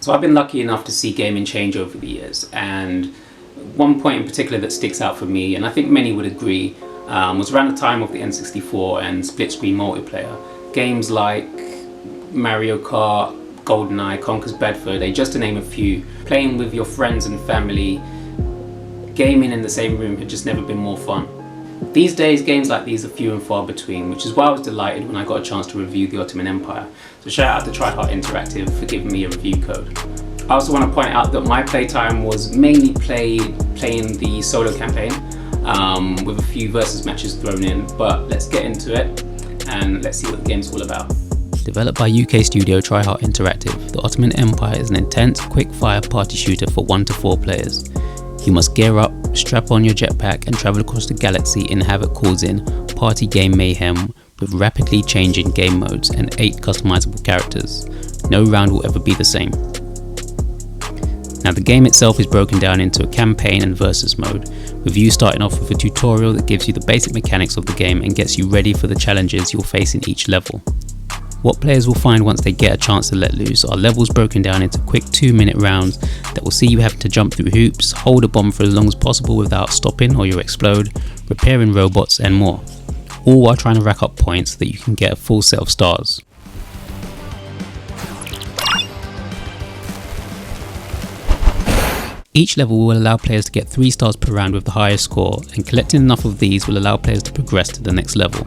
So I've been lucky enough to see gaming change over the years, and one point in particular that sticks out for me, and I think many would agree, was around the time of the N64 and split-screen multiplayer. Games like Mario Kart, GoldenEye, Conker's Bad Fur Day, just to name a few, playing with your friends and family, gaming in the same room had just never been more fun. These days, games like these are few and far between, which is why I was delighted when I got a chance to review The Ottoman Empire. So shout out to Tryhard Interactive for giving me a review code. I also want to point out that my playtime was mainly playing the solo campaign, with a few versus matches thrown in, but let's get into it and let's see what the game's all about. Developed by UK studio Tryhard Interactive, The Ottoman Empire is an intense, quick-fire party shooter for 1 to 4 players. You must gear up, strap on your jetpack and travel across the galaxy in havoc causing party game mayhem with rapidly changing game modes and 8 customizable characters. No round will ever be the same. Now the game itself is broken down into a campaign and versus mode, with you starting off with a tutorial that gives you the basic mechanics of the game and gets you ready for the challenges you'll face in each level. What players will find once they get a chance to let loose are levels broken down into quick 2-minute rounds that will see you having to jump through hoops, hold a bomb for as long as possible without stopping or you'll explode, repairing robots and more, all while trying to rack up points so that you can get a full set of stars. Each level will allow players to get 3 stars per round with the highest score, and collecting enough of these will allow players to progress to the next level.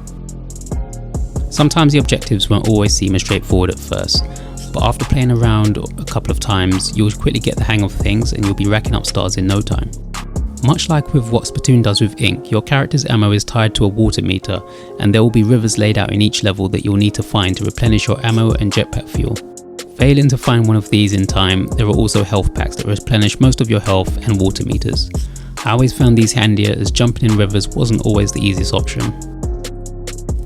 Sometimes the objectives won't always seem as straightforward at first, but after playing around a couple of times, you'll quickly get the hang of things and you'll be racking up stars in no time. Much like with what Splatoon does with Ink, your character's ammo is tied to a water meter, and there will be rivers laid out in each level that you'll need to find to replenish your ammo and jetpack fuel. Failing to find one of these in time, there are also health packs that replenish most of your health and water meters. I always found these handier as jumping in rivers wasn't always the easiest option.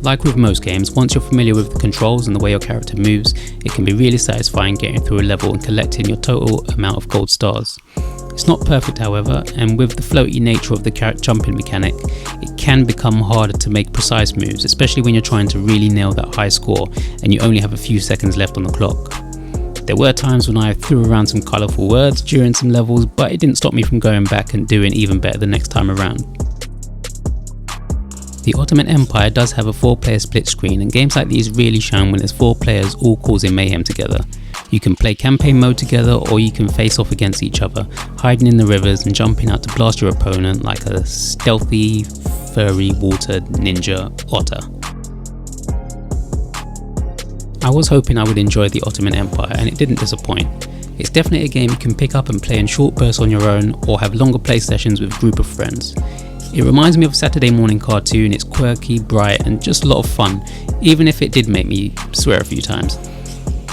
Like with most games, once you're familiar with the controls and the way your character moves, it can be really satisfying getting through a level and collecting your total amount of gold stars. It's not perfect however, and with the floaty nature of the jumping mechanic, it can become harder to make precise moves, especially when you're trying to really nail that high score and you only have a few seconds left on the clock. There were times when I threw around some colourful words during some levels, but it didn't stop me from going back and doing even better the next time around. The Ottoman Empire does have a 4-player split screen, and games like these really shine when there's 4 players all causing mayhem together. You can play campaign mode together, or you can face off against each other, hiding in the rivers and jumping out to blast your opponent like a stealthy, furry water ninja otter. I was hoping I would enjoy the Ottoman Empire, and it didn't disappoint. It's definitely a game you can pick up and play in short bursts on your own, or have longer play sessions with a group of friends. It reminds me of a Saturday morning cartoon. It's quirky, bright and just a lot of fun, even if it did make me swear a few times.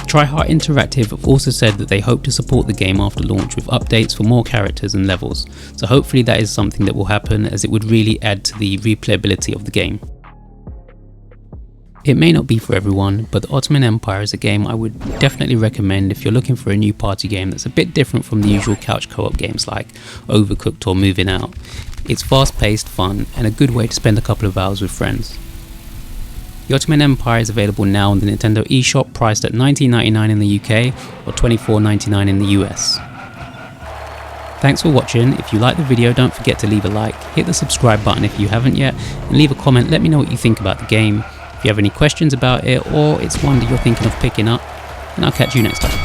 Tryhard Interactive have also said that they hope to support the game after launch with updates for more characters and levels, so hopefully that is something that will happen, as it would really add to the replayability of the game. It may not be for everyone, but The Ottoman Empire is a game I would definitely recommend if you're looking for a new party game that's a bit different from the usual couch co-op games like Overcooked or Moving Out. It's fast-paced, fun, and a good way to spend a couple of hours with friends. The Ottoman Empire is available now on the Nintendo eShop, priced at $19.99 in the UK or $24.99 in the US. Thanks for watching. If you like the video, don't forget to leave a like, hit the subscribe button if you haven't yet, and leave a comment. Let me know what you think about the game, if you have any questions about it, or it's one that you're thinking of picking up, and I'll catch you next time.